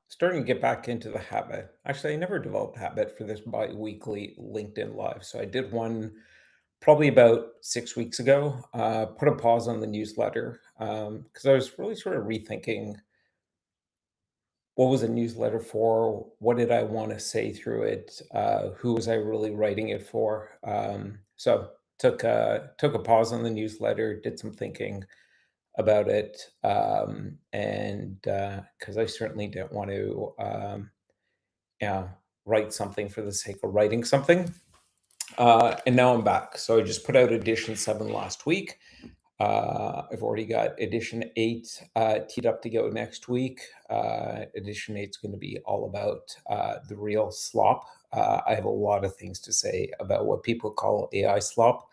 Starting to get back into the habit. Actually, I never developed a habit for this bi-weekly LinkedIn Live. So I did one probably about 6 weeks ago. Put a pause on the newsletter because I was really sort of rethinking what was a newsletter for, what did I want to say through it, who was I really writing it for. So took a pause on the newsletter, did some thinking about it, and because I certainly didn't want to. Yeah, write something for the sake of writing something. And now I'm back. So I just put out edition 7 last week. I've already got edition 8 teed up to go next week. Edition 8 is going to be all about the real slop. I have a lot of things to say about what people call AI slop,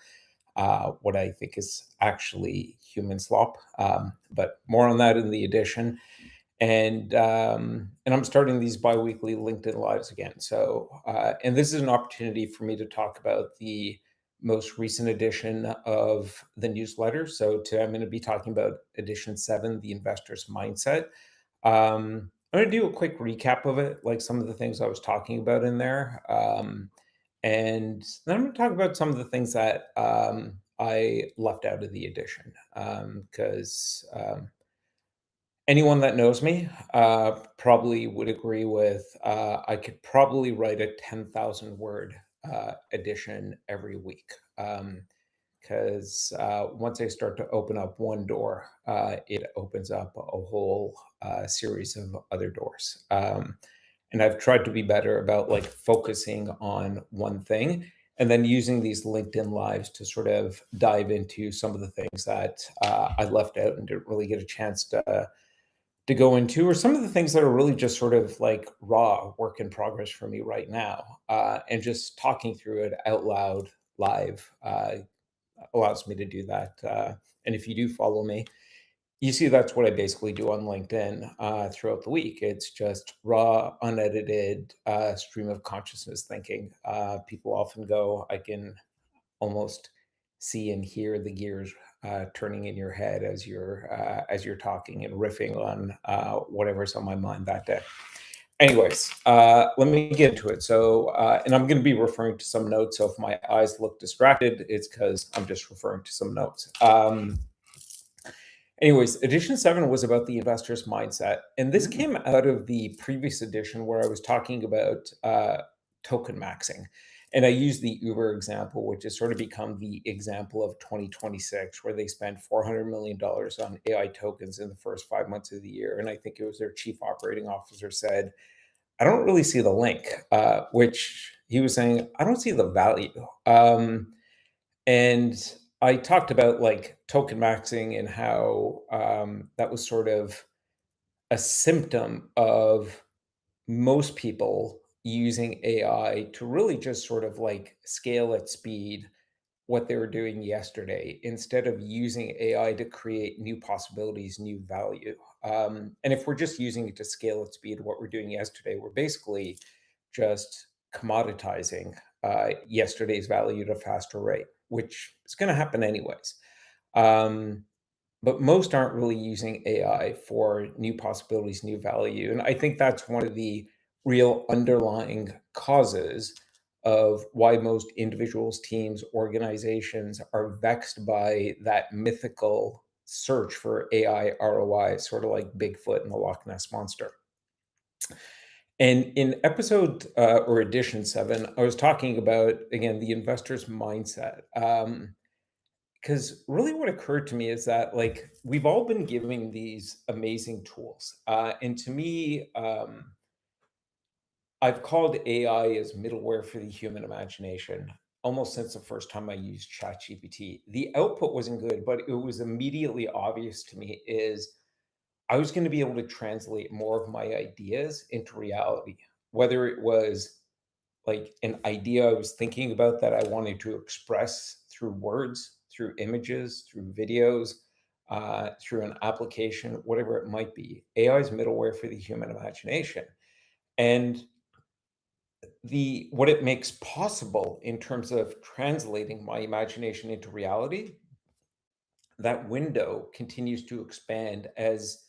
what I think is actually human slop. But more on that in the edition. And I'm starting these biweekly LinkedIn lives again. So, and this is an opportunity for me to talk about the most recent edition of the newsletter. So, I'm going to be talking about edition 7, the investor's mindset. I'm going to do a quick recap of it, like some of the things I was talking about in there. And then I'm going to talk about some of the things that I left out of the edition because anyone that knows me, probably would agree with, I could probably write a 10,000 word, edition every week. 'Cause, once I start to open up one door, it opens up a whole, series of other doors. And I've tried to be better about, like, focusing on one thing and then using these LinkedIn Lives to sort of dive into some of the things that, I left out and didn't really get a chance to go into, or some of the things that are really just sort of like raw work in progress for me right now. And just talking through it out loud live allows me to do that. And if you do follow me, you see that's what I basically do on LinkedIn throughout the week. It's just raw, unedited stream of consciousness thinking. People often go, I can almost see and hear the gears turning in your head as you're talking and riffing on whatever's on my mind that day. Anyways, let me get into it. So, and I'm going to be referring to some notes. So if my eyes look distracted, it's because I'm just referring to some notes. Anyways, edition 7 was about the investor's mindset. And this Mm, came out of the previous edition where I was talking about token maxing. And I used the Uber example, which has sort of become the example of 2026, where they spent $400 million on AI tokens in the first 5 months of the year. And I think it was their chief operating officer said, I don't really see the link, which he was saying, I don't see the value. And I talked about like token maxing and how that was sort of a symptom of most people using AI to really just sort of like scale at speed what they were doing yesterday instead of using AI to create new possibilities, new value. And if we're just using it to scale at speed what we're doing yesterday, we're basically just commoditizing yesterday's value at a faster rate, which is going to happen anyways. Um, but most aren't really using AI for new possibilities, new value. And I think that's one of the real underlying causes of why most individuals, teams, organizations are vexed by that mythical search for AI ROI, sort of like Bigfoot and the Loch Ness Monster. And in episode or edition 7, I was talking about, again, the investor's mindset. Because really what occurred to me is that like we've all been giving these amazing tools. And to me, I've called AI as middleware for the human imagination almost since the first time I used ChatGPT. The output wasn't good, but it was immediately obvious to me is I was going to be able to translate more of my ideas into reality, whether it was like an idea I was thinking about that I wanted to express through words, through images, through videos, through an application, whatever it might be. AI is middleware for the human imagination. And the what it makes possible in terms of translating my imagination into reality, that window continues to expand as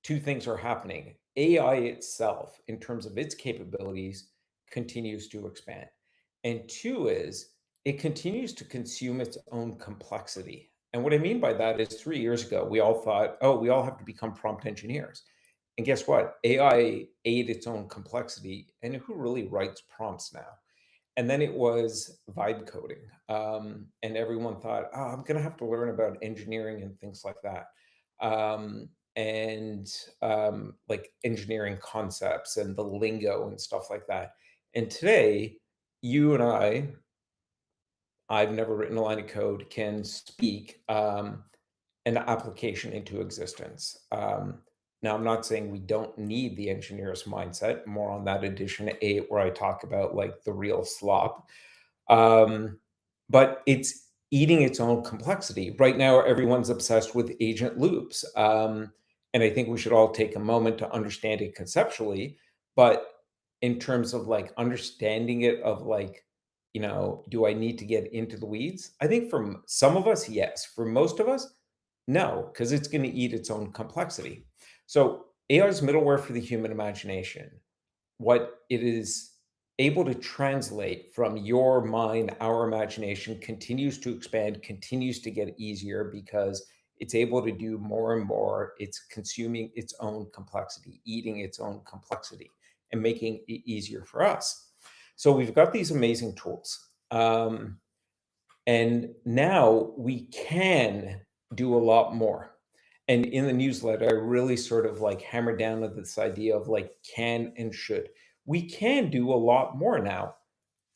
two things are happening. AI itself, in terms of its capabilities, continues to expand. And two is it continues to consume its own complexity. And what I mean by that is 3 years ago, we all thought, oh, we all have to become prompt engineers. And guess what? AI ate its own complexity. And who really writes prompts now? And then it was vibe coding. And everyone thought, oh, I'm going to have to learn about engineering and things like that. And like engineering concepts and the lingo and stuff like that. And today, you and I've never written a line of code, can speak an application into existence. Now, I'm not saying we don't need the engineer's mindset, more on that edition 8, where I talk about like the real slop. Um, but it's eating its own complexity. Right now, everyone's obsessed with agent loops. And I think we should all take a moment to understand it conceptually. But in terms of like understanding it, of like, do I need to get into the weeds? I think for some of us, yes. For most of us, no, because it's going to eat its own complexity. So AI is middleware for the human imagination. What it is able to translate from your mind, our imagination continues to expand, continues to get easier because it's able to do more and more. It's consuming its own complexity, eating its own complexity, and making it easier for us. So we've got these amazing tools. And now we can do a lot more. And in the newsletter, I really sort of like hammer down on this idea of like can and should. We can do a lot more now.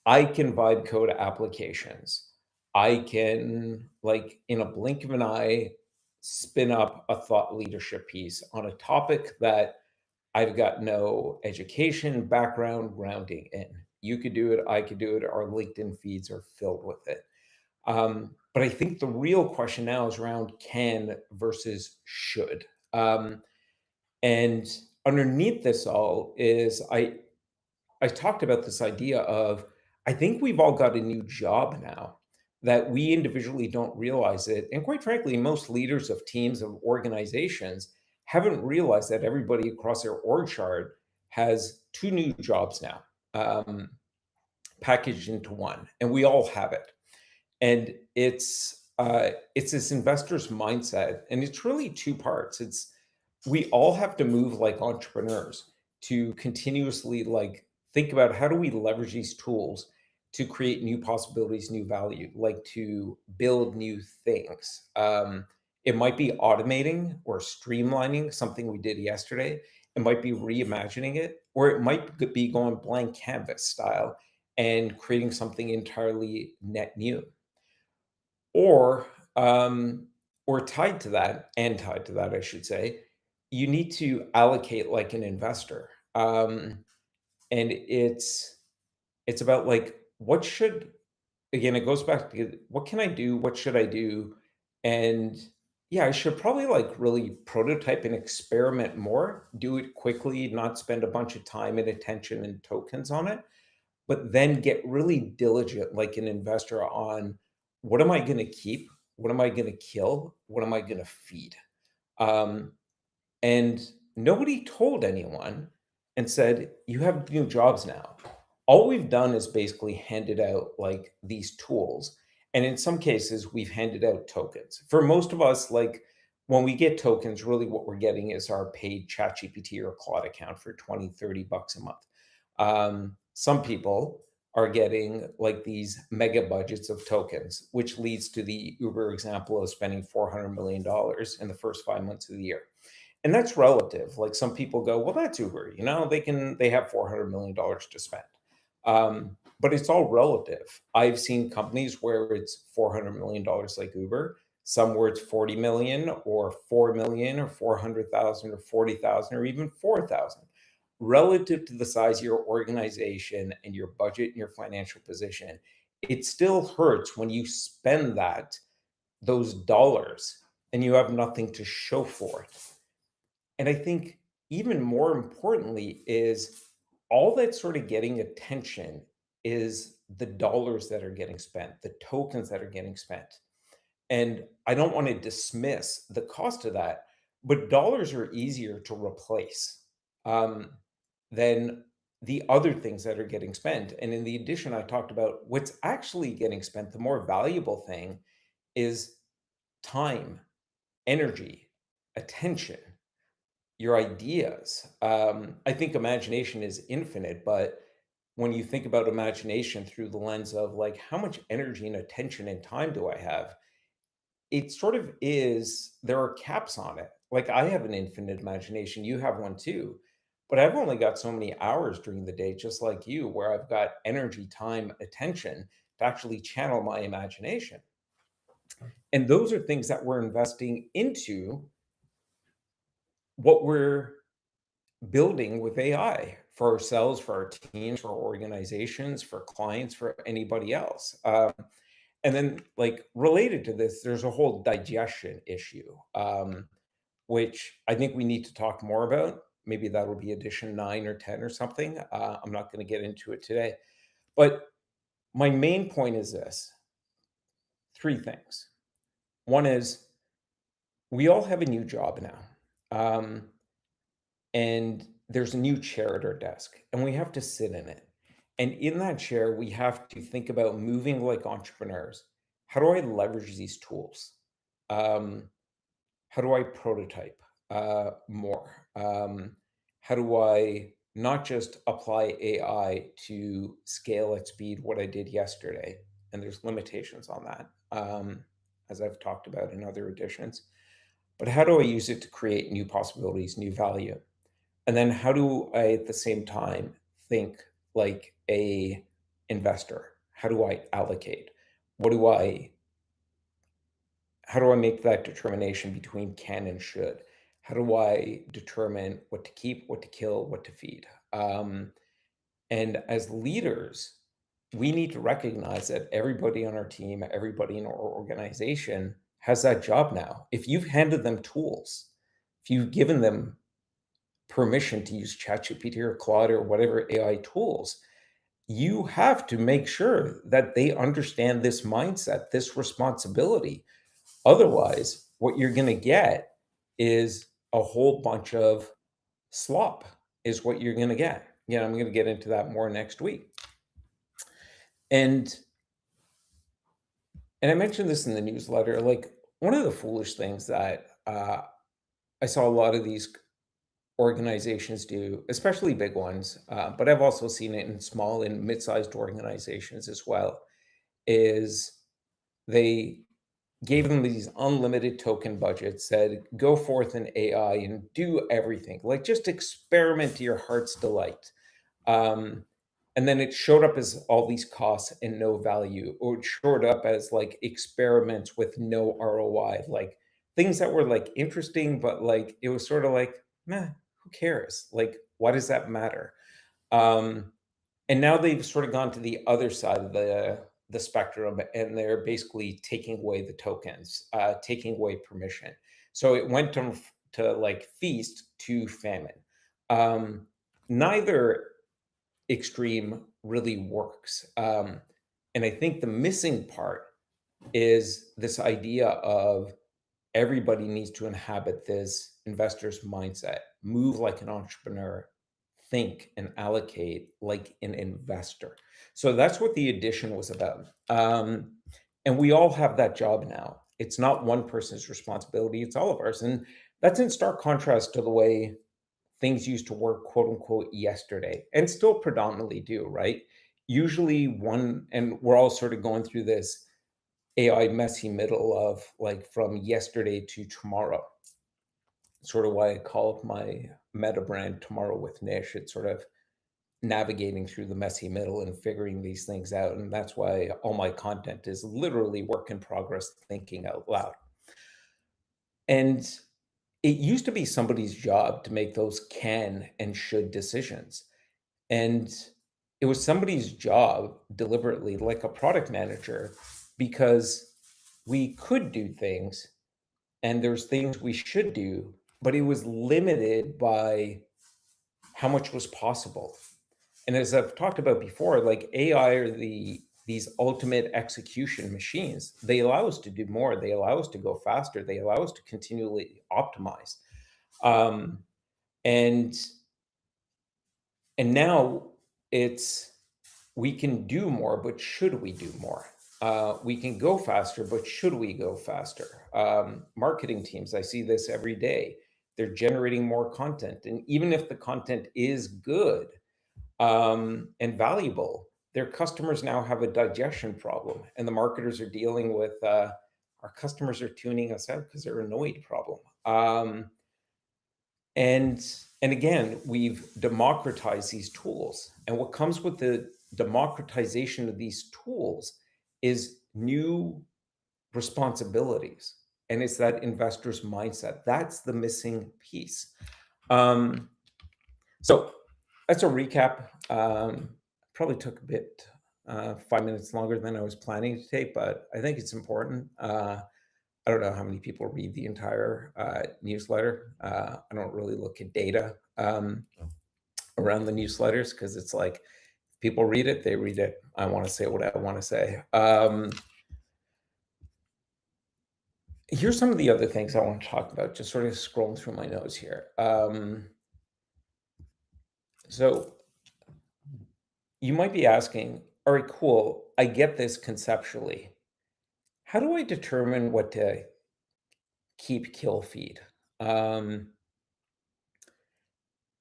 I can vibe code applications. I can, like, in a blink of an eye, spin up a thought leadership piece on a topic that I've got no education, background, grounding in. You could do it. I could do it. Our LinkedIn feeds are filled with it. But I think the real question now is around can versus should. And underneath this all is I talked about this idea of I think we've all got a new job now that we individually don't realize it. And quite frankly, most leaders of teams, of organizations, haven't realized that everybody across their org chart has two new jobs now, um, packaged into one, and we all have it. And it's this investor's mindset, and it's really two parts. It's we all have to move like entrepreneurs to continuously like think about how do we leverage these tools to create new possibilities, new value, like to build new things. It might be automating or streamlining something we did yesterday. It might be reimagining it, or it might be going blank canvas style and creating something entirely net new. Or, or tied to that, I should say, you need to allocate like an investor. And it's about like what should again, it goes back to what can I do? What should I do? And yeah, I should probably like really prototype and experiment more, do it quickly, not spend a bunch of time and attention and tokens on it, but then get really diligent like an investor on what am I going to keep? What am I going to kill? What am I going to feed? Um, and nobody told anyone and said, you have new jobs now. All we've done is basically handed out like these tools. And in some cases, we've handed out tokens. For most of us, like when we get tokens, really what we're getting is our paid ChatGPT or Claude account for 20, $30 a month. Some people are getting like these mega budgets of tokens, which leads to the Uber example of spending $400 million dollars in the first 5 months of the year. And that's relative. Like some people go, well, that's Uber, they have $400 million to spend. But it's all relative. I've seen companies where it's $400 million like Uber, some where it's 40 million or 4 million or 400,000 or 40,000 or even 4,000 relative to the size of your organization and your budget and your financial position. It still hurts when you spend those dollars and you have nothing to show for it. And I think even more importantly is all that's sort of getting attention is the dollars that are getting spent, the tokens that are getting spent. And I don't want to dismiss the cost of that, but dollars are easier to replace. um, than the other things that are getting spent. And in the addition, I talked about what's actually getting spent. The more valuable thing is time, energy, attention, your ideas. I think imagination is infinite, but when you think about imagination through the lens of like how much energy and attention and time do I have, it sort of is, there are caps on it. Like I have an infinite imagination, you have one too. But I've only got so many hours during the day, just like you, where I've got energy, time, attention to actually channel my imagination. And those are things that we're investing into what we're building with AI for ourselves, for our teams, for organizations, for clients, for anybody else. And then, like related to this, there's a whole digestion issue, which I think we need to talk more about. Maybe that'll be edition 9 or 10 or something. I'm not going to get into it today. But my main point is this: three things. One is we all have a new job now. Um, and there's a new chair at our desk and we have to sit in it, and in that chair we have to think about moving like entrepreneurs. How do I leverage these tools? um, how do I prototype more? How do I not just apply AI to scale at speed what I did yesterday? And there's limitations on that, as I've talked about in other editions. But how do I use it to create new possibilities, new value? And then how do I at the same time think like a investor? How do I allocate? What do I how do I make that determination between can and should? How do I determine what to keep, what to kill, what to feed? And as leaders, we need to recognize that everybody on our team, everybody in our organization has that job now. If you've handed them tools, if you've given them permission to use ChatGPT or Claude or whatever AI tools, you have to make sure that they understand this mindset, this responsibility. Otherwise, what you're going to get is a whole bunch of slop, is what you're going to get. I'm going to get into that more next week. And I mentioned this in the newsletter. Like one of the foolish things that I saw a lot of these organizations do, especially big ones, but I've also seen it in small and mid-sized organizations as well, is they gave them these unlimited token budgets, said, go forth in AI and do everything, like just experiment to your heart's delight. Um, and then it showed up as all these costs and no value, or it showed up as like experiments with no ROI, like things that were like interesting, but like it was sort of like, meh, who cares? Like, why does that matter? Um, and now they've sort of gone to the other side of the spectrum, and they're basically taking away the tokens, taking away permission. So it went to like feast to famine. Um, Neither extreme really works. And I think the missing part is this idea of everybody needs to inhabit this investor's mindset, move like an entrepreneur, think and allocate like an investor. So that's what the addition was about. And we all have that job now. It's not one person's responsibility, it's all of ours. And that's in stark contrast to the way things used to work, quote unquote, yesterday, and still predominantly do, right? Usually, and we're all sort of going through this AI messy middle of like from yesterday to tomorrow. Sort of why I call it my meta brand Tomorrow with Nish. It's sort of navigating through the messy middle and figuring these things out. And that's why all my content is literally work in progress, thinking out loud. And it used to be somebody's job to make those can and should decisions. And it was somebody's job deliberately, like a product manager, because we could do things and there's things we should do, but it was limited by how much was possible. And as I've talked about before, like AI are these ultimate execution machines. They allow us to do more. They allow us to go faster. They allow us to continually optimize. Um, and And now it's we can do more, but should we do more? We can go faster, but should we go faster? Marketing teams, I see this every day. They're generating more content. And even if the content is good and valuable, their customers now have a digestion problem. And the marketers are dealing with our customers are tuning us out because they're annoyed problem. And and again, we've democratized these tools. And what comes with the democratization of these tools is new responsibilities. And it's that investor's mindset. That's the missing piece. Um, so that's a recap. Probably took a bit, 5 minutes longer than I was planning to take, but I think it's important. I don't know how many people read the entire newsletter. I don't really look at data around the newsletters because it's like people read it, they read it. I want to say what I want to say. Here's some of the other things I want to talk about, just sort of scrolling through my notes here. So you might be asking, all right, cool, I get this conceptually. How do I determine what to keep, kill, feed? Um,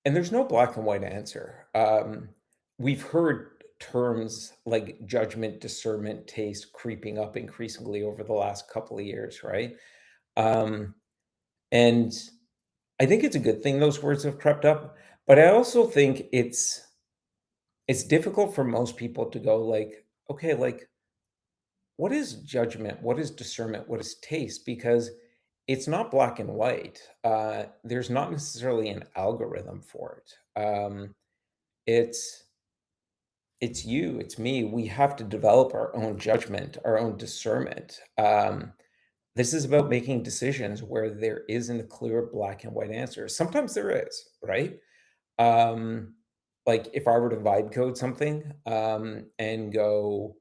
And there's no black and white answer. We've heard terms like judgment, discernment, taste creeping up increasingly over the last couple of years, right? Um, and I think it's a good thing those words have crept up, but I also think it's difficult for most people to go like, okay, like what is judgment? What is discernment? What is taste? Because it's not black and white. There's not necessarily an algorithm for it. It's it's you, it's me. We have to develop our own judgment, our own discernment. This is about making decisions where there isn't a clear black and white answer. Sometimes there is, right? Um, like if I were to vibe code something and go,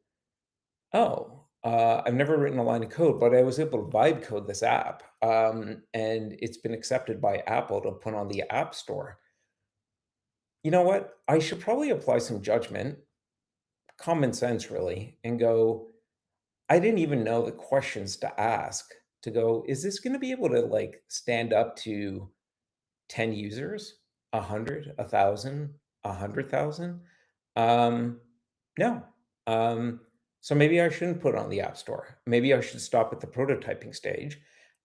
oh, I've never written a line of code, but I was able to vibe code this app, and it's been accepted by Apple to put on the App Store. You know what? I should probably apply some judgment, common sense really, and go, I didn't even know the questions to ask to go, is this going to be able to like stand up to 10 users, 100, 1,000, 100,000? Um, no. Um, so maybe I shouldn't put it on the App Store. Maybe I should stop at the prototyping stage.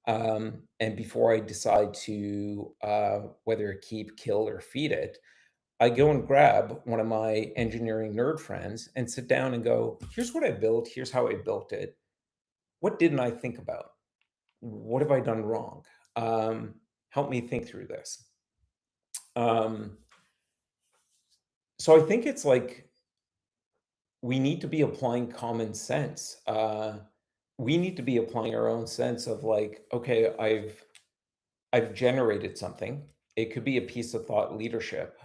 And before I decide to whether keep, kill, or feed it, I go and grab one of my engineering nerd friends and sit down and go, here's what I built. Here's how I built it. What didn't I think about? What have I done wrong? Help me think through this. Um, so I think it's like we need to be applying common sense. We need to be applying our own sense of like, okay, I've generated something. It could be a piece of thought leadership.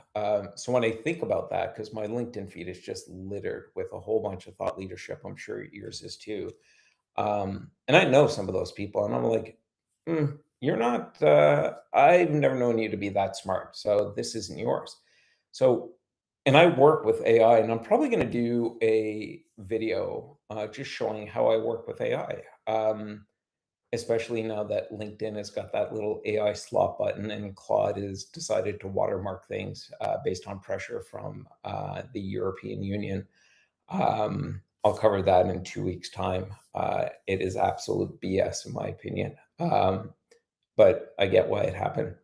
So when I think about that, because my LinkedIn feed is just littered with a whole bunch of thought leadership, I'm sure yours is too. And I know some of those people, and I'm like, you're not. I've never known you to be that smart, so this isn't yours. So, and I work with AI, and I'm probably going to do a video just showing how I work with AI. Especially now that LinkedIn has got that little AI slot button and Claude has decided to watermark things based on pressure from the European Union. I'll cover that in 2 weeks' time. It is absolute BS, in my opinion, but I get why it happened.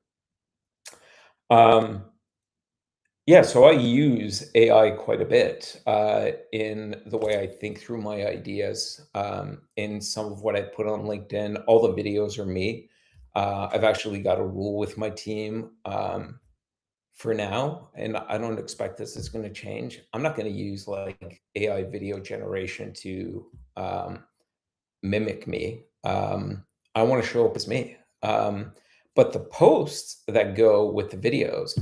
Um, yeah, so I use AI quite a bit in the way I think through my ideas. In some of what I put on LinkedIn, all the videos are me. I've actually got a rule with my team for now, and I don't expect this is going to change. I'm not going to use like AI video generation to mimic me. I want to show up as me. But the posts that go with the videos,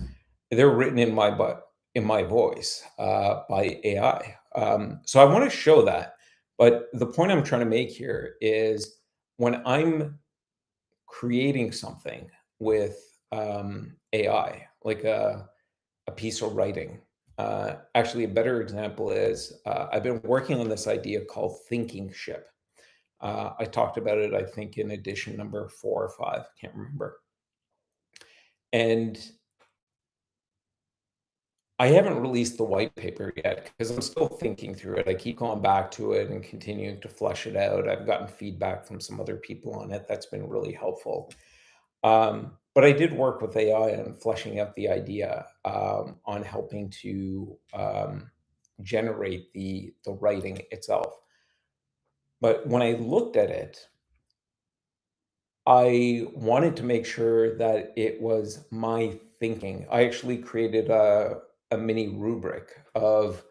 they're written in my voice by AI. So I want to show that. But the point I'm trying to make here is when I'm creating something with AI, like a piece of writing. Actually, a better example is I've been working on this idea called thinking ship. I talked about it, I think, in edition number 4 or 5, can't remember. And I haven't released the white paper yet because I'm still thinking through it. I keep going back to it and continuing to flesh it out. I've gotten feedback from some other people on it that's been really helpful. But I did work with AI on fleshing out the idea, on helping to generate the writing itself. But when I looked at it, I wanted to make sure that it was my thinking. I actually created a mini rubric of,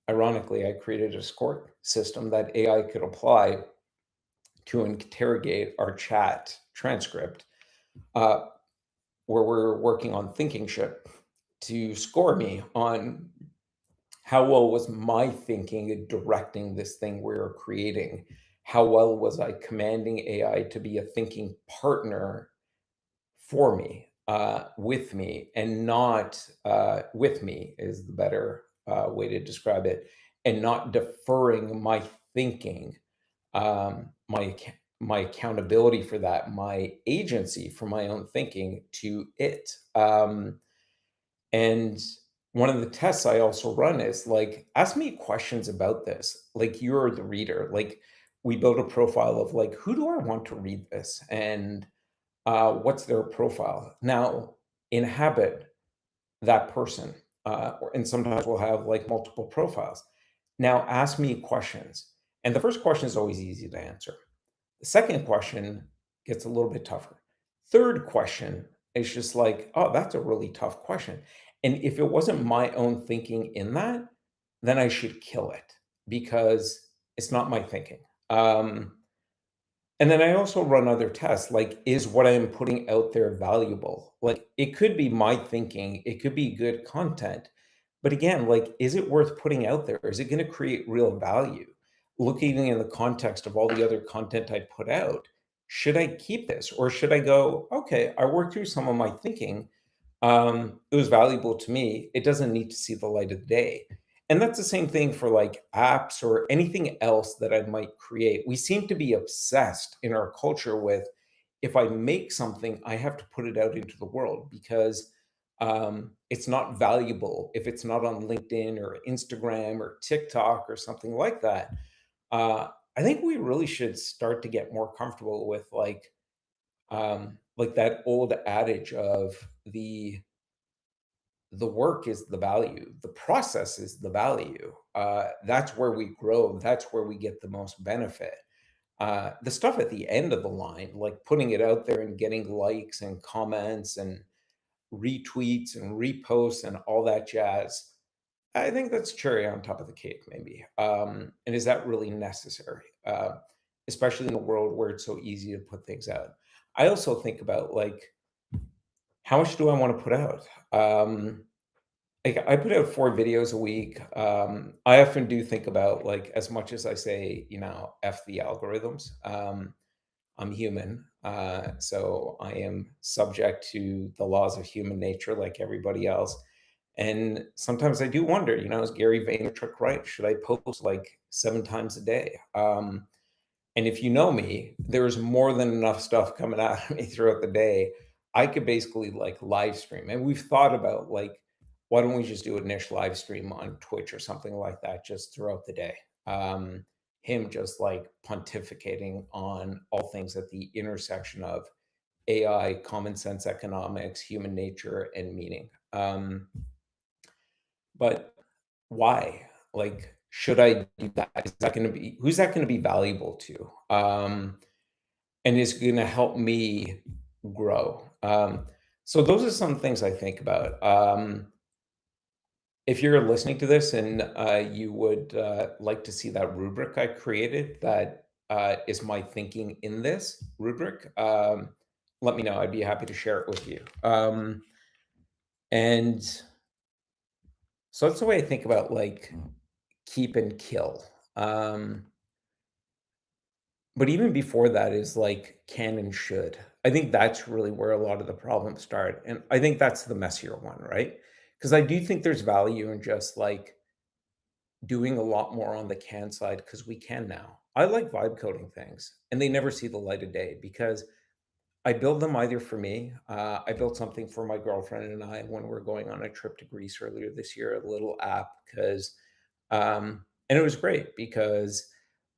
ironically, I created a score system that AI could apply to interrogate our chat transcript, uh, where we're working on thinking ship to score me on how well was my thinking in directing this thing we are creating? How well was I commanding AI to be a thinking partner for me, with me, and not with me is the better way to describe it, and not deferring my thinking, my accountability for that, my agency for my own thinking to it. And one of the tests I also run is like, ask me questions about this. Like, you're the reader. Like, we build a profile of like, who do I want to read this? And what's their profile? Now, inhabit that person. And sometimes we'll have like multiple profiles. Now, ask me questions. And the first question is always easy to answer. The second question gets a little bit tougher. Third question is just like, oh, that's a really tough question. And if it wasn't my own thinking in that, then I should kill it because it's not my thinking. And then I also run other tests like, is what I'm putting out there valuable? Like, it could be my thinking, it could be good content. But again, like, is it worth putting out there? Is it going to create real value? Looking in the context of all the other content I put out, should I keep this or should I go, okay, I worked through some of my thinking. It was valuable to me. It doesn't need to see the light of day. And that's the same thing for like apps or anything else that I might create. We seem to be obsessed in our culture with if I make something, I have to put it out into the world because it's not valuable if it's not on LinkedIn or Instagram or TikTok or something like that. I think we really should start to get more comfortable with like that old adage of the work is the value. The process is the value. That's where we grow. That's where we get the most benefit. The stuff at the end of the line, like putting it out there and getting likes and comments and retweets and reposts and all that jazz, I think that's cherry on top of the cake, maybe. And is that really necessary? Especially in a world where it's so easy to put things out. I also think about like, how much do I want to put out? Like, I put out 4 videos a week. I often do think about, like, as much as I say, "F the algorithms," I'm human, so I am subject to the laws of human nature like everybody else, and sometimes I do wonder, is Gary Vaynerchuk right? Should I post, like, 7 times a day? And if you know me, there's more than enough stuff coming at me throughout the day. I could basically like live stream. And we've thought about like, why don't we just do a niche live stream on Twitch or something like that just throughout the day? Him just like pontificating on all things at the intersection of AI, common sense economics, human nature, and meaning. But why? Like, should I do that? Is that going to be who's that going to be valuable to? And is going to help me grow. So those are some things I think about. If you're listening to this and you would like to see that rubric I created, that is my thinking in this rubric. Let me know. I'd be happy to share it with you. And so that's the way I think about like keep and kill. Um, but even before that is like can and should. I think that's really where a lot of the problems start, and I think that's the messier one, right? Because I do think there's value in just, like, doing a lot more on the can side because we can now. I like vibe coding things, and they never see the light of day because I build them either for me. I built something for my girlfriend and I when we're going on a trip to Greece earlier this year, a little app because, and it was great because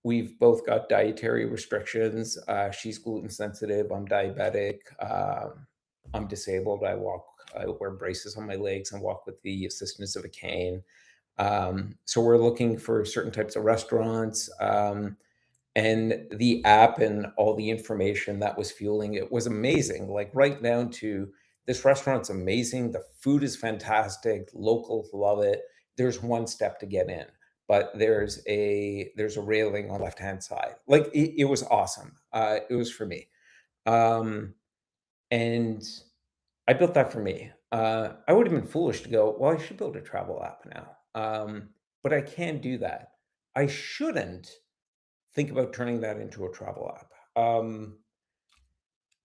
we've both got dietary restrictions. She's gluten sensitive. I'm diabetic. I'm disabled. I wear braces on my legs and walk with the assistance of a cane. So we're looking for certain types of restaurants. And the app and all the information that was fueling it was amazing, like, right down to, "This restaurant's amazing, the food is fantastic, locals love it. There's one step to get in, but there's a railing on the left-hand side." Like, it was awesome. It was for me. Um, and I built that for me. I would have been foolish to go, "Well, I should build a travel app now." But I can do that. I shouldn't think about turning that into a travel app. And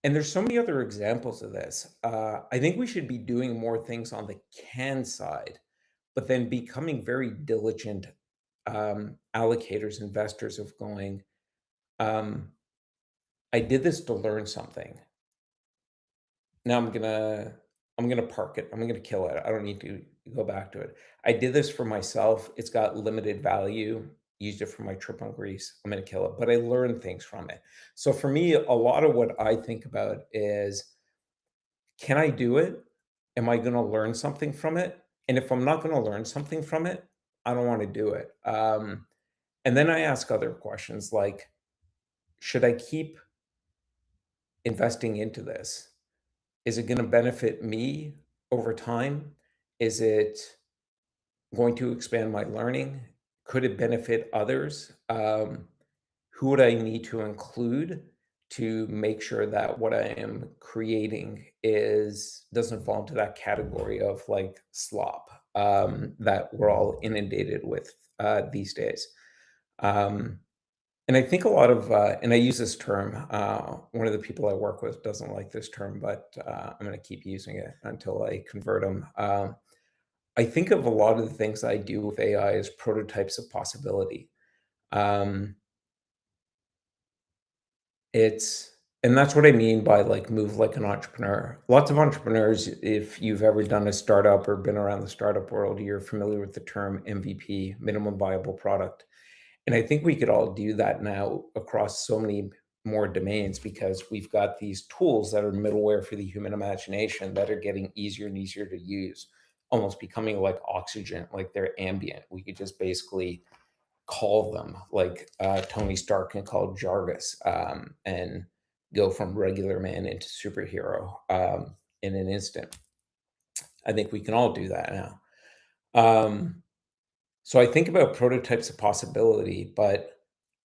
there's so many other examples of this. I think we should be doing more things on the can side, but then becoming very diligent allocators, investors of going, um, I did this to learn something. Now I'm gonna park it. I'm gonna kill it. I don't need to go back to it. I did this for myself. It's got limited value. Used it for my trip on Greece. I'm gonna kill it. But I learned things from it. So for me, a lot of what I think about is, can I do it? Am I gonna learn something from it? And if I'm not gonna learn something from it, I don't want to do it. And then I ask other questions like, should I keep investing into this? Is it gonna benefit me over time? Is it going to expand my learning? Could it benefit others? Who would I need to include to make sure that what I am creating is doesn't fall into that category of, like, slop, that we're all inundated with, these days? Um and I think a lot of, and I use this term, one of the people I work with doesn't like this term, but I'm going to keep using it until I convert them. I think of a lot of the things I do with AI as prototypes of possibility. Um, and that's what I mean by, like, move like an entrepreneur. Lots of entrepreneurs, if you've ever done a startup or been around the startup world, you're familiar with the term MVP, minimum viable product. And I think we could all do that now across so many more domains because we've got these tools that are middleware for the human imagination that are getting easier and easier to use, almost becoming like oxygen, like they're ambient. We could just basically call them like Tony Stark can call Jarvis, and go from regular man into superhero, in an instant. I think we can all do that now. Um, so I think about prototypes of possibility, but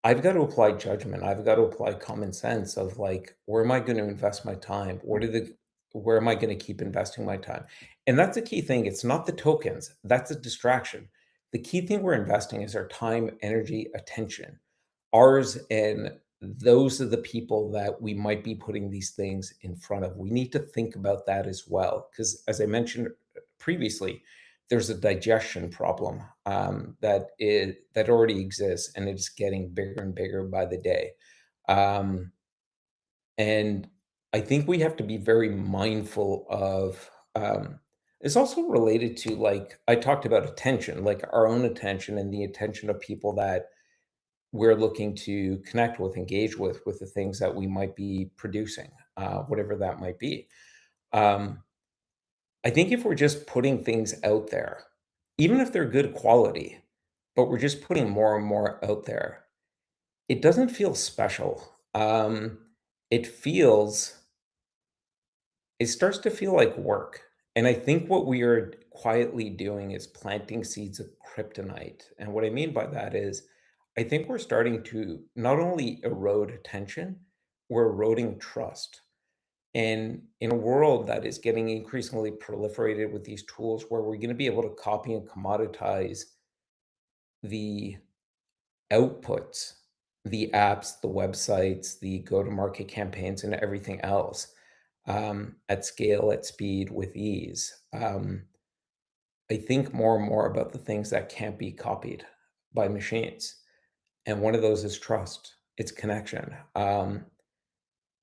I've got to apply judgment. I've got to apply common sense of, like, where am I going to invest my time? Where am I going to keep investing my time? And that's a key thing. It's not the tokens. That's a distraction. The key thing we're investing is our time, energy, attention. Ours, and those are the people that we might be putting these things in front of. We need to think about that as well. Because as I mentioned previously, there's a digestion problem, that already exists, and it's getting bigger and bigger by the day. Um, and I think we have to be very mindful of. It's also related to, like, I talked about attention, like our own attention and the attention of people that we're looking to connect with, engage with the things that we might be producing, whatever that might be. Um, I think if we're just putting things out there, even if they're good quality, but we're just putting more and more out there, it doesn't feel special. It feels, it starts to feel like work. And I think what we are quietly doing is planting seeds of kryptonite. And what I mean by that is, I think we're starting to not only erode attention, we're eroding trust. And in a world that is getting increasingly proliferated with these tools where we're going to be able to copy and commoditize the outputs, the apps, the websites, the go-to-market campaigns, and everything else at scale, at speed, with ease. I think more and more about the things that can't be copied by machines. And one of those is trust, it's connection. And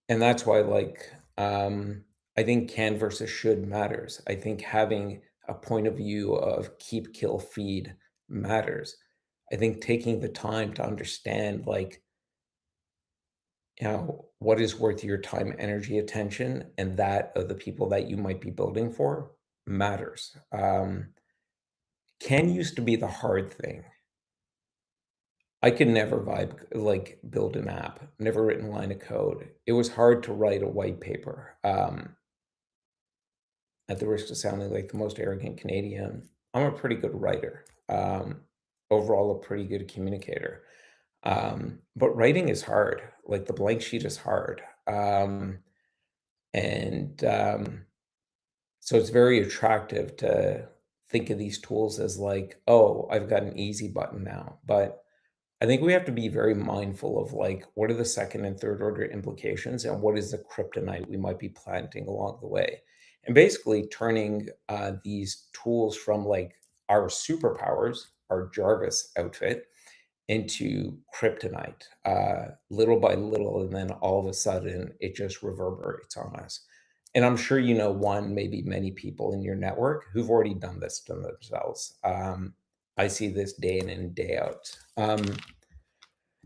that's why, like, I think can versus should matters. I think having a point of view of keep, kill, feed matters. I think taking the time to understand, like, what is worth your time, energy, attention, and that of the people that you might be building for matters. Can used to be the hard thing. I could never build an app, never written a line of code. It was hard to write a white paper. At the risk of sounding like the most arrogant Canadian, I'm a pretty good writer. Overall, a pretty good communicator. But writing is hard. Like the blank sheet is hard. And So it's very attractive to think of these tools as like, oh, I've got an easy button now. But I think we have to be very mindful of like what are the second and third order implications and what is the kryptonite we might be planting along the way. And basically turning these tools from like our superpowers, our Jarvis outfit, into kryptonite little by little. And then all of a sudden it just reverberates on us. And I'm sure you know one, maybe many people in your network who've already done this to themselves. I see this day in and day out.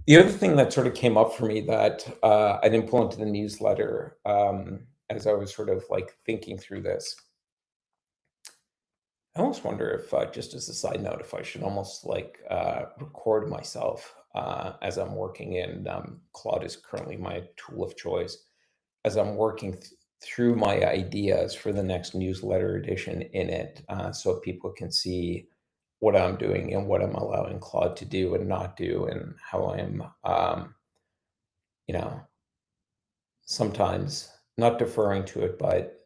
The other thing that sort of came up for me that I didn't pull into the newsletter as I was sort of like thinking through this, I almost wonder if, just as a side note, if I should almost like record myself as I'm working in. Claude is currently my tool of choice as I'm working through my ideas for the next newsletter edition in it, so people can see what I'm doing and what I'm allowing Claude to do and not do, and how I'm, you know, sometimes not deferring to it, but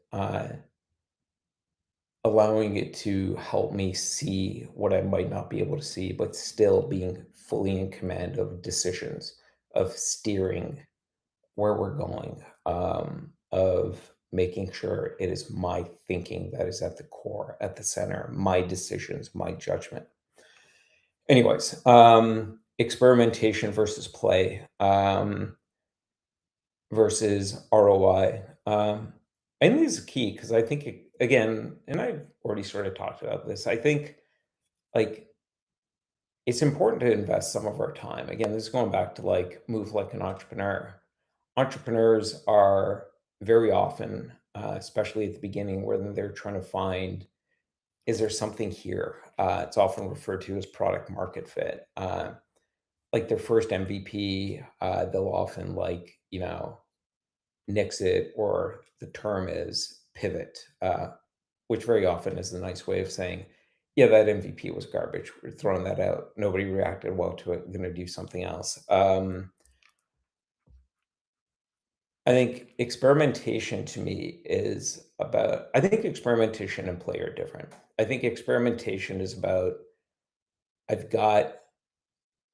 allowing it to help me see what I might not be able to see, but still being fully in command of decisions, of steering where we're going, of making sure it is my thinking that is at the core, at the center, my decisions, my judgment. Anyways, experimentation versus play, versus ROI. I think this is key because I think again, and I've already sort of talked about this. I think like it's important to invest some of our time. Again, this is going back to like move like an entrepreneur. Entrepreneurs are very often, especially at the beginning, where they're trying to find, is there something here? It's often referred to as product market fit. Like their first MVP, they'll often nix it, or the term is pivot, which very often is the nice way of saying, yeah, that MVP was garbage. We're throwing that out. Nobody reacted well to it. I'm going to do something else. I think experimentation to me is about, I think experimentation and play are different. I think experimentation is about, I've got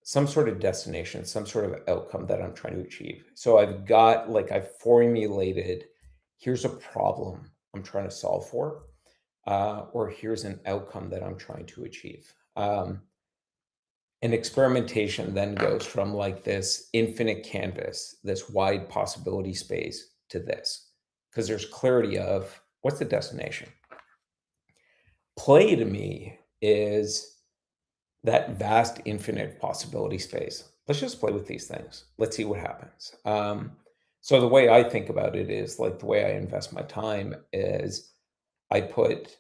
some sort of destination, some sort of outcome that I'm trying to achieve. So I've formulated, here's a problem I'm trying to solve for, or here's an outcome that I'm trying to achieve. And experimentation then goes from like this infinite canvas, this wide possibility space to this, because there's clarity of what's the destination. Play to me is that vast, infinite possibility space. Let's just play with these things. Let's see what happens. So the way I think about it is like the way I invest my time is I put,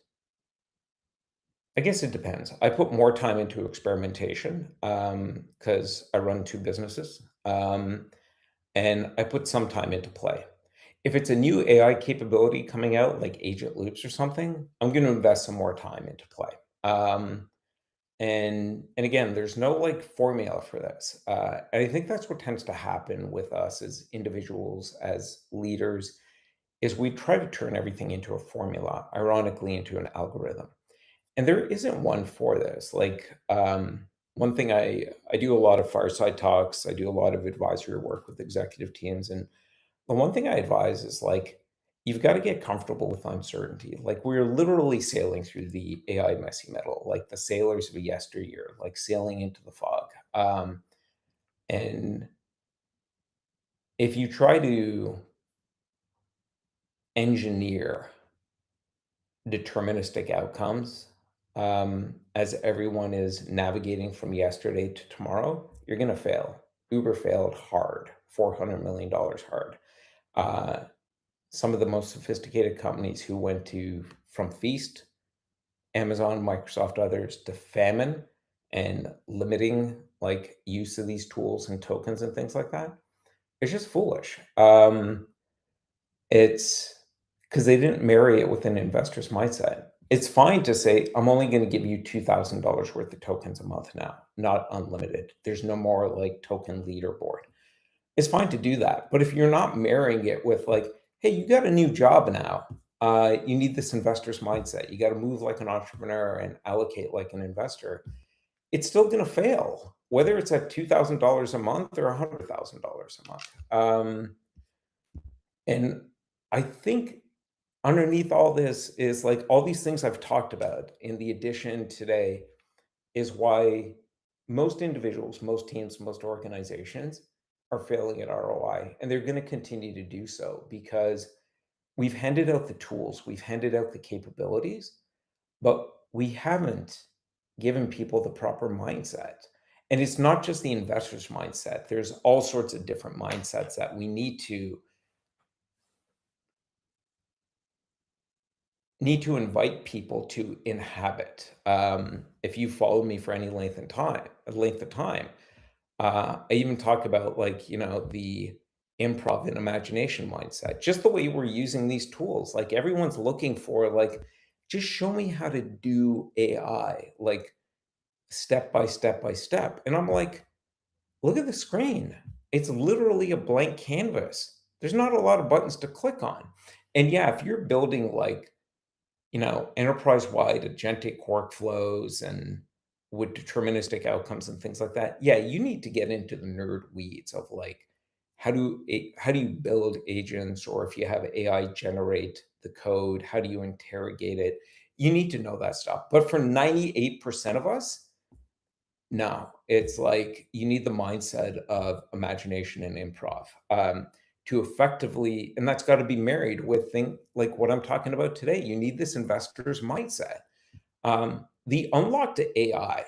I guess it depends. I put more time into experimentation because I run two businesses, and I put some time into play. If it's a new AI capability coming out, like agent loops or something, I'm going to invest some more time into play. And again, there's no like formula for this. And I think that's what tends to happen with us as individuals, as leaders, is we try to turn everything into a formula, ironically into an algorithm. And there isn't one for this. one thing I do a lot of fireside talks, I do a lot of advisory work with executive teams, and the one thing I advise is, like, you've gotta get comfortable with uncertainty. Like, we're literally sailing through the AI messy middle, like the sailors of yesteryear, like sailing into the fog. And if you try to engineer deterministic outcomes, as everyone is navigating from yesterday to tomorrow, you're gonna fail. Uber failed hard, $400 million hard. Uh, some of the most sophisticated companies who went to from feast, Amazon, Microsoft, others, to famine and limiting like use of these tools and tokens and things like that, it's just foolish. It's because they didn't marry it with an investor's mindset. It's fine to say, I'm only going to give you $2,000 worth of tokens a month now, not unlimited. There's no more like token leaderboard. It's fine to do that. But if you're not marrying it with like, hey, you got a new job now. You need this investor's mindset. You got to move like an entrepreneur and allocate like an investor. It's still going to fail, whether it's at $2,000 a month or $100,000 a month. And I think underneath all this is like all these things I've talked about in the addition today is why most individuals, most teams, most organizations are failing at ROI. And they're going to continue to do so because we've handed out the tools, we've handed out the capabilities, but we haven't given people the proper mindset. And it's not just the investor's mindset, there's all sorts of different mindsets that we need to invite people to inhabit. If you follow me for any length of time, I even talk about like the improv and imagination mindset. Just the way we're using these tools, like everyone's looking for like, just show me how to do AI, like step by step by step. And I'm like, look at the screen. It's literally a blank canvas. There's not a lot of buttons to click on. And yeah, if you're building like enterprise-wide agentic workflows and with deterministic outcomes and things like that, yeah, you need to get into the nerd weeds of like how do you build agents, or if you have AI generate the code, how do you interrogate it? You need to know that stuff. But for 98% of us, no, it's like you need the mindset of imagination and improv to effectively, and that's got to be married with thing like what I'm talking about today. You need this investor's mindset. The unlock to AI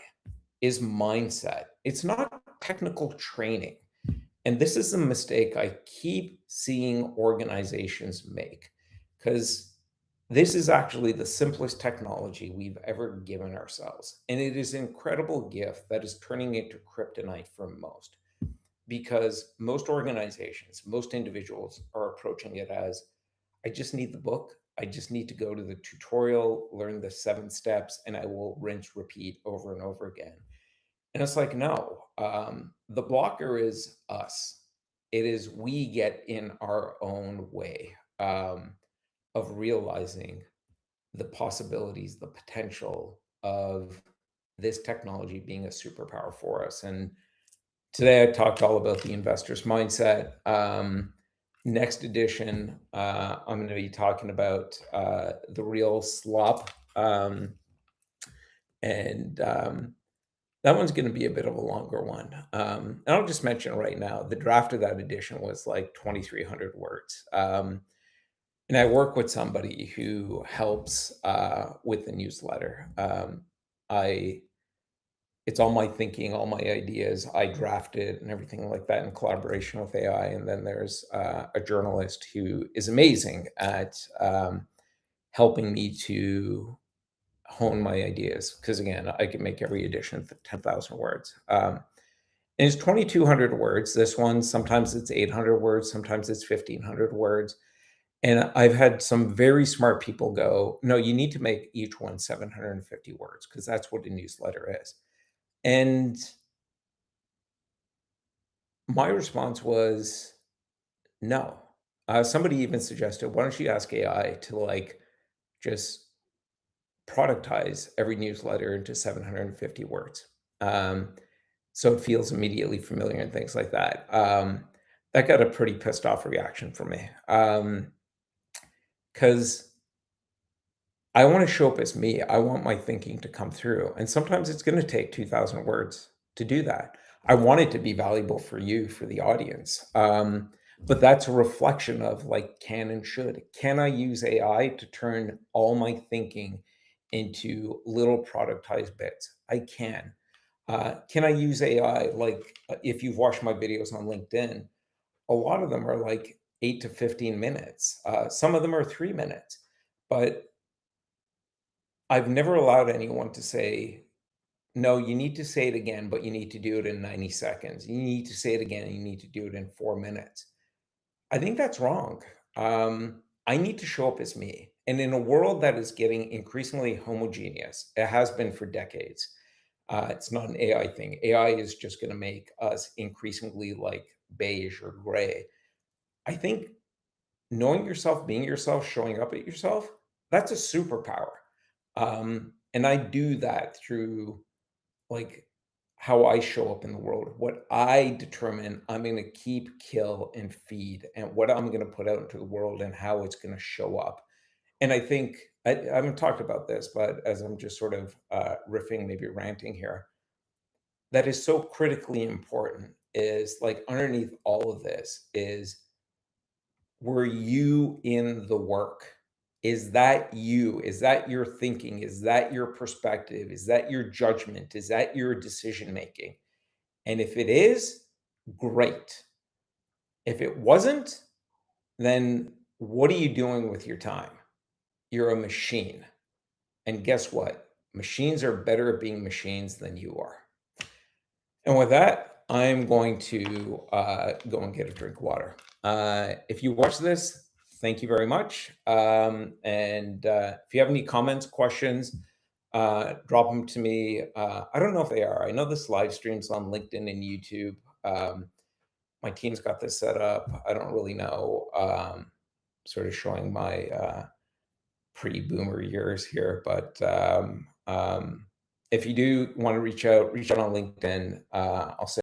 is mindset. It's not technical training. And this is a mistake I keep seeing organizations make because this is actually the simplest technology we've ever given ourselves. And it is an incredible gift that is turning into kryptonite for most because most organizations, most individuals are approaching it as I just need the book. I just need to go to the tutorial, learn the 7 steps, and I will rinse, repeat over and over again. And it's like, no, the blocker is us. It is we get in our own way of realizing the possibilities, the potential of this technology being a superpower for us. And today I talked all about the investor's mindset. Next edition, I'm going to be talking about the real slop. And That one's going to be a bit of a longer one. And I'll just mention right now, the draft of that edition was like 2,300 words. And I work with somebody who helps with the newsletter. I It's all my thinking, all my ideas. I draft it and everything like that in collaboration with AI. And then there's a journalist who is amazing at helping me to hone my ideas. Because again, I can make every edition 10,000 words. And it's 2,200 words. This one, sometimes it's 800 words, sometimes it's 1,500 words. And I've had some very smart people go, no, you need to make each one 750 words because that's what a newsletter is. And my response was no. Somebody even suggested, why don't you ask AI to like just productize every newsletter into 750 words? so it feels immediately familiar and things like that. That got a pretty pissed off reaction from me, because I wanna show up as me. I want my thinking to come through, and sometimes it's gonna take 2,000 words to do that. I want it to be valuable for you, for the audience, but that's a reflection of, like, can and should. Can I use AI to turn all my thinking into little productized bits? I can. Can I use AI, like, if you've watched my videos on LinkedIn, a lot of them are, like, 8 to 15 minutes. Some of them are 3 minutes, but I've never allowed anyone to say, "No, you need to say it again, but you need to do it in 90 seconds. You need to say it again, and you need to do it in 4 minutes." I think that's wrong. I need to show up as me, and in a world that is getting increasingly homogeneous, it has been for decades. It's not an AI thing. AI is just gonna make us increasingly, like, beige or gray. I think knowing yourself, being yourself, showing up at yourself, that's a superpower. And I do that through, like, how I show up in the world, what I determine I'm going to keep, kill, and feed, and what I'm going to put out into the world and how it's going to show up. And I think I haven't talked about this, but as I'm just sort of riffing, maybe ranting here, that is so critically important is like underneath all of this is, were you in the work? Is that you? Is that your thinking? Is that your perspective? Is that your judgment? Is that your decision making? And if it is, great. If it wasn't, then what are you doing with your time? You're a machine. And guess what? Machines are better at being machines than you are. And with that, I'm going to go and get a drink of water. If you watch this, thank you very much. And if you have any comments, questions, drop them to me. I don't know if they are. I know this live streams on LinkedIn and YouTube. My team's got this set up. I don't really know. Sort of showing my pre-boomer years here, but if you do want to reach out on LinkedIn. I'll send